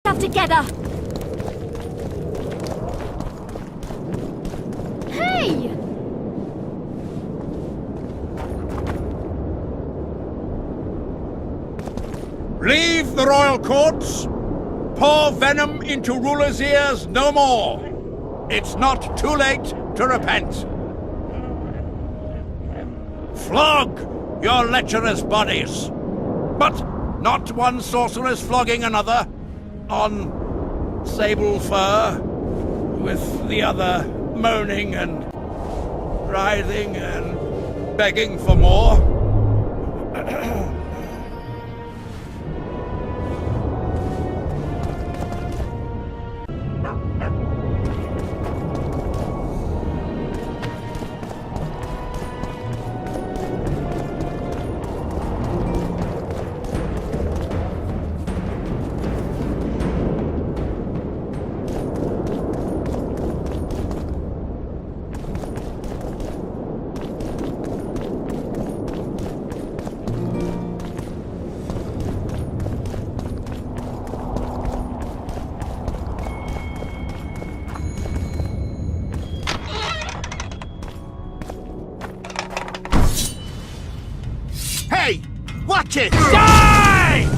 Stuff together! Hey! Leave the royal courts. Pour venom into rulers' ears no more. It's not too late to repent. Flog your lecherous bodies. But not one sorceress flogging another on sable fur, with the other moaning and writhing and begging for more. Hey! Watch it! Die!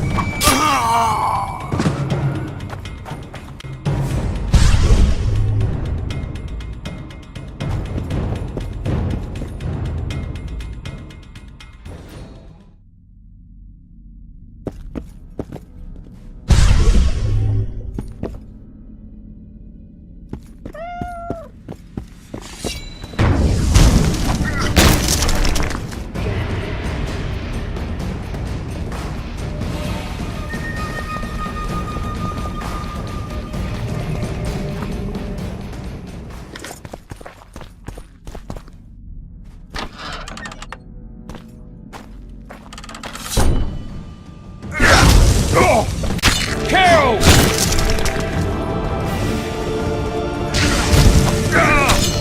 Kill!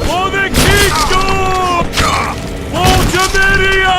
For the kingdom! For Temeria!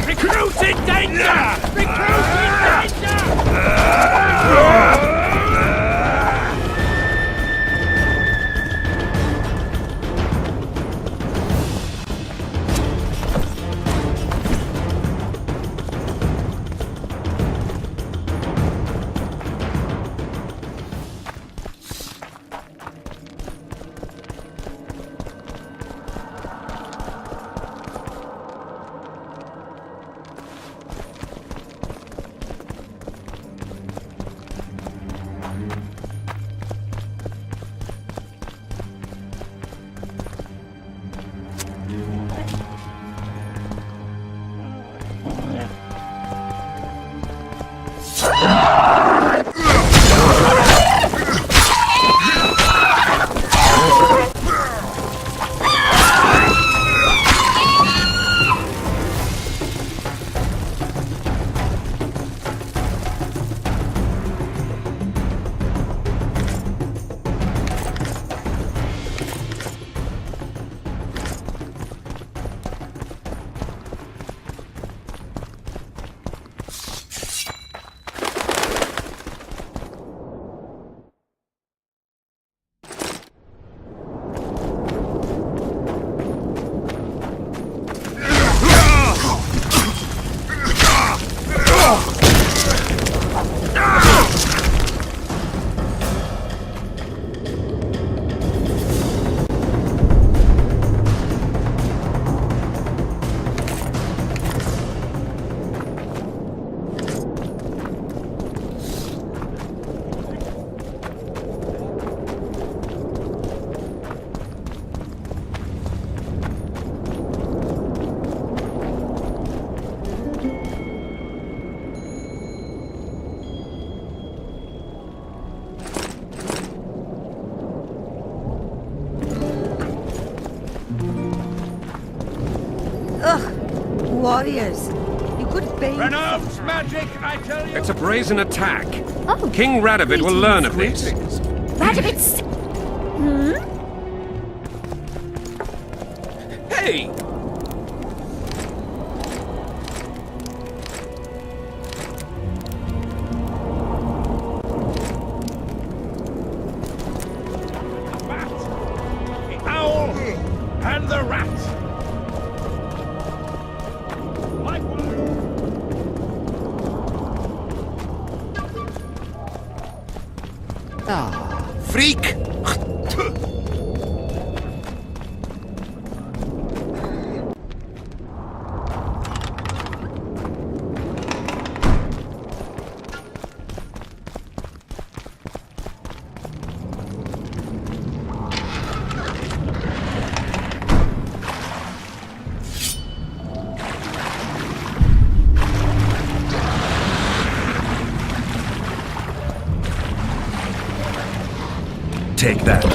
Recruit in danger! Recruit in danger! warriors. You could bait. Renov's magic, I tell you. It's a brazen attack. Oh, King Radovid will learn of this. Radovid's... Hey! Bat, the owl, and the rat. Likewise. Freak! Take that.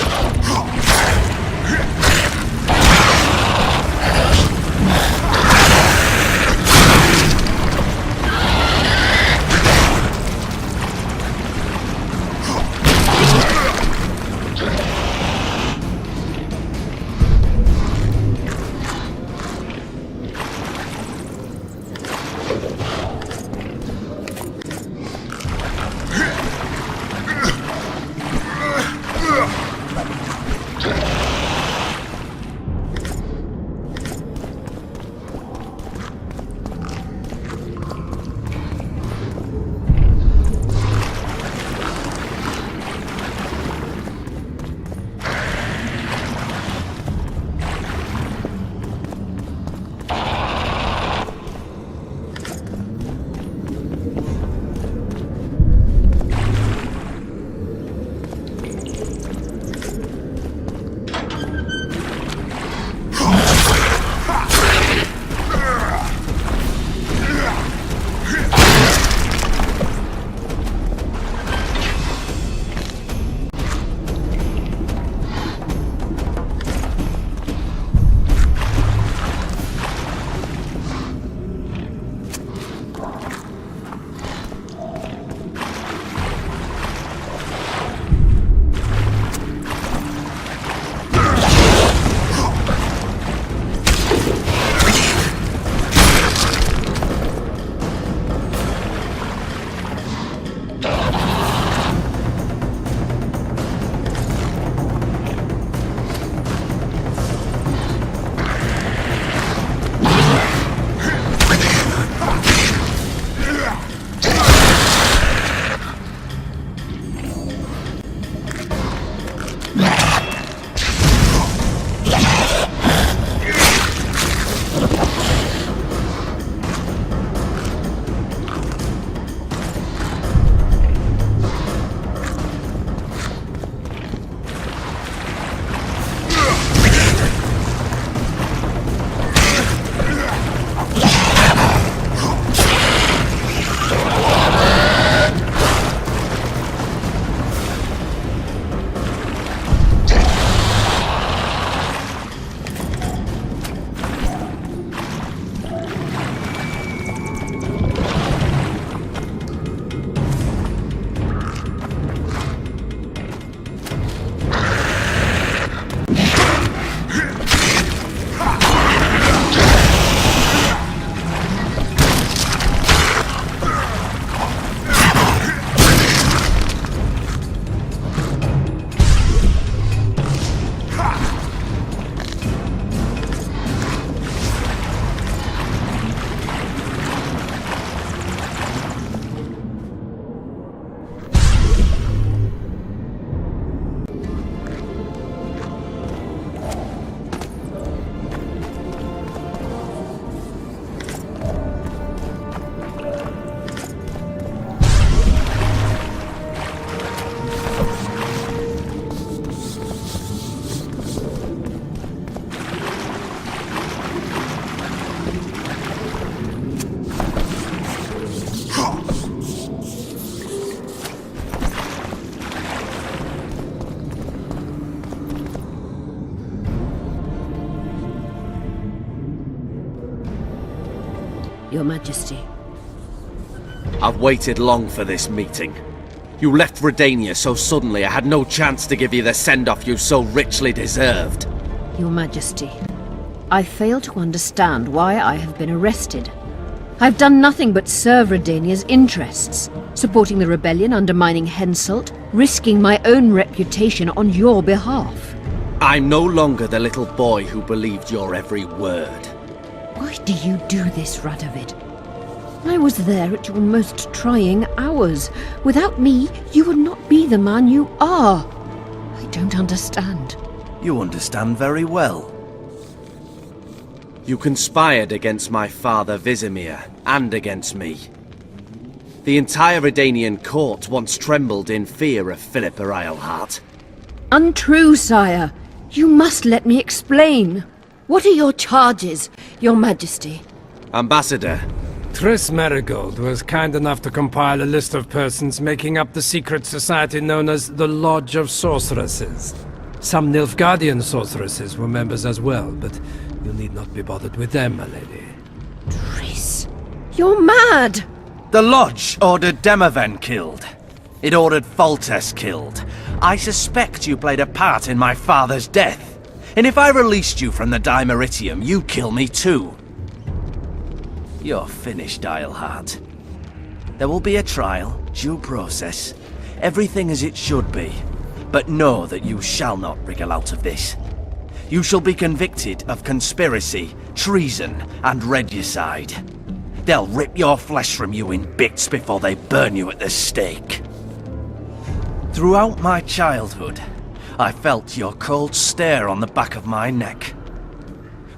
Your Majesty. I've waited long for this meeting. You left Redania so suddenly I had no chance to give you the send-off you so richly deserved. Your Majesty, I fail to understand why I have been arrested. I've done nothing but serve Redania's interests, supporting the rebellion, undermining Henselt, risking my own reputation on your behalf. I'm no longer the little boy who believed your every word. Why do you do this, Radovid? I was there at your most trying hours. Without me, you would not be the man you are. I don't understand. You understand very well. You conspired against my father Vizimir, and against me. The entire Redanian court once trembled in fear of Philippa Eilhart. Untrue, sire. You must let me explain. What are your charges, Your Majesty? Ambassador, Triss Merigold was kind enough to compile a list of persons making up the secret society known as the Lodge of Sorceresses. Some Nilfgaardian sorceresses were members as well, but you need not be bothered with them, my lady. Triss, you're mad! The Lodge ordered Demaven killed. It ordered Foltest killed. I suspect you played a part in my father's death. And if I released you from the Dimeritium, you'd kill me too. You're finished, Eilhart. There will be a trial, due process, everything as it should be. But know that you shall not wriggle out of this. You shall be convicted of conspiracy, treason, and regicide. They'll rip your flesh from you in bits before they burn you at the stake. Throughout my childhood, I felt your cold stare on the back of my neck.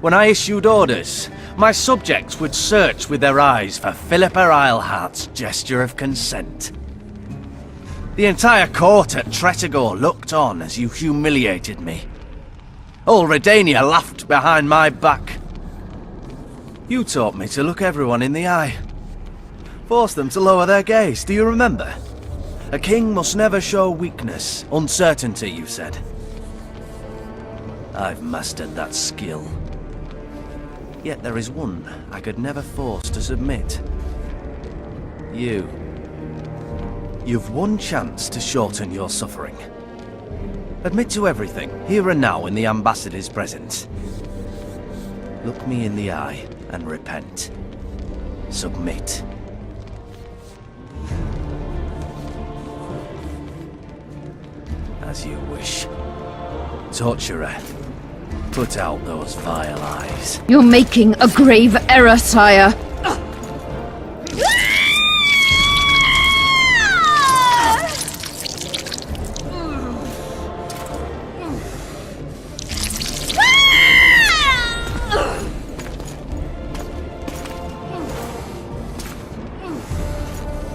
When I issued orders, my subjects would search with their eyes for Philippa Eilhart's gesture of consent. The entire court at Tretogor looked on as you humiliated me. All Redania laughed behind my back. You taught me to look everyone in the eye. Forced them to lower their gaze, do you remember? A king must never show weakness, uncertainty, you said. I've mastered that skill. Yet there is one I could never force to submit. You. You've one chance to shorten your suffering. Admit to everything, here and now in the Ambassador's presence. Look me in the eye and repent. Submit. As you wish. Torturer, put out those vile eyes. You're making a grave error, sire.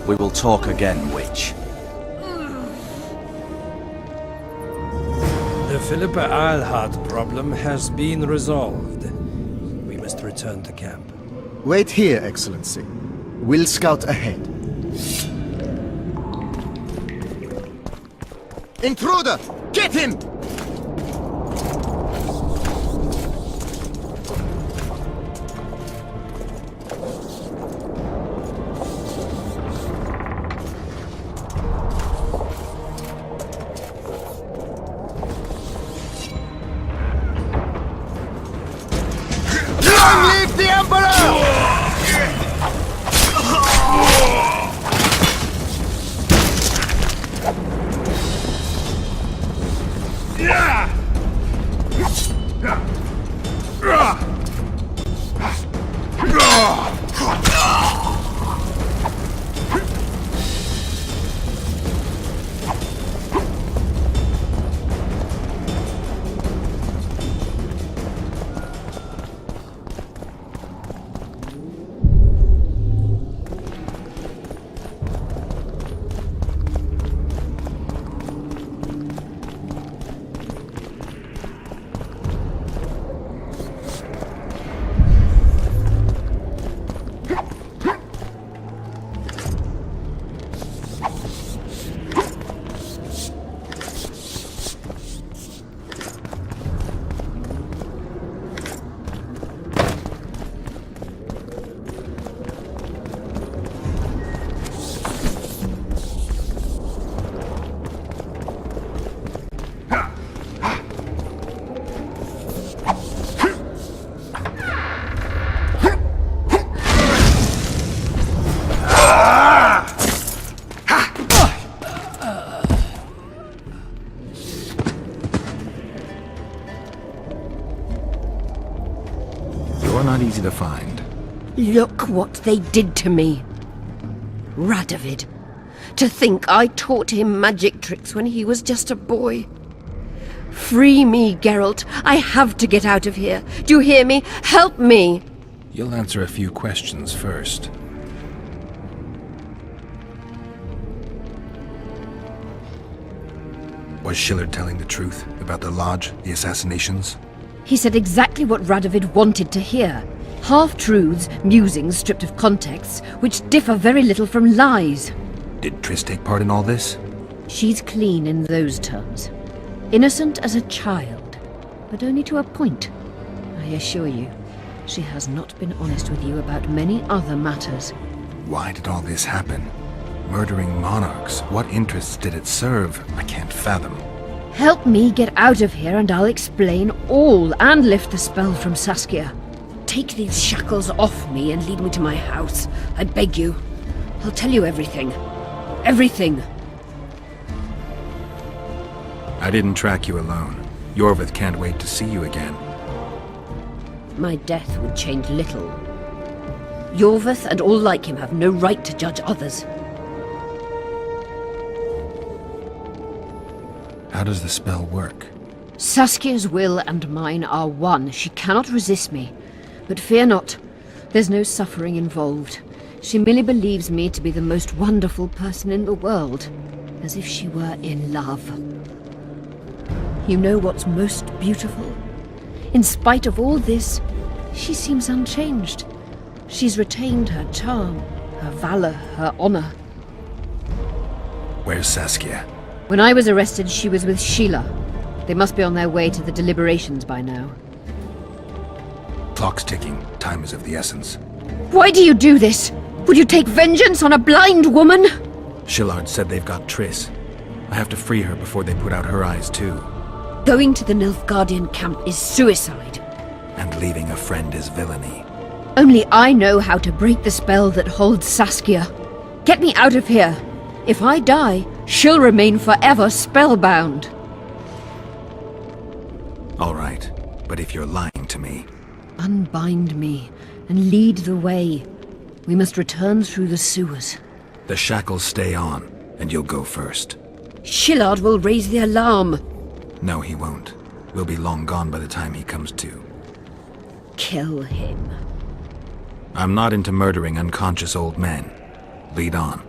We will talk again, witch. The Philippa Eilhart problem has been resolved. We must return to camp. Wait here, Excellency. We'll scout ahead. Intruder! Get him! Long live the Emperor! easy to find. Look what they did to me. Radovid. To think I taught him magic tricks when he was just a boy. Free me, Geralt. I have to get out of here. Do you hear me? Help me! You'll answer a few questions first. Was Schiller telling the truth about the Lodge, the assassinations? He said exactly what Radovid wanted to hear. Half-truths, musings stripped of context, which differ very little from lies. Did Triss take part in all this? She's clean in those terms. Innocent as a child, but only to a point. I assure you, she has not been honest with you about many other matters. Why did all this happen? Murdering monarchs, what interests did it serve? I can't fathom. Help me get out of here and I'll explain all and lift the spell from Saskia. Take these shackles off me and lead me to my house. I beg you. I'll tell you everything. Everything. I didn't track you alone. Iorveth can't wait to see you again. My death would change little. Iorveth and all like him have no right to judge others. How does the spell work? Saskia's will and mine are one. She cannot resist me. But fear not. There's no suffering involved. She merely believes me to be the most wonderful person in the world. As if she were in love. You know what's most beautiful? In spite of all this, she seems unchanged. She's retained her charm, her valor, her honor. Where's Saskia? When I was arrested, she was with Sheila. They must be on their way to the deliberations by now. Clock's ticking. Time is of the essence. Why do you do this? Would you take vengeance on a blind woman? Shillard said they've got Triss. I have to free her before they put out her eyes too. Going to the Nilfgaardian camp is suicide. And leaving a friend is villainy. Only I know how to break the spell that holds Saskia. Get me out of here. If I die, she'll remain forever spellbound. All right, but if you're lying to me... Unbind me and lead the way. We must return through the sewers. The shackles stay on, and you'll go first. Shillard will raise the alarm. No, he won't. We'll be long gone by the time he comes to. Kill him. I'm not into murdering unconscious old men. Lead on.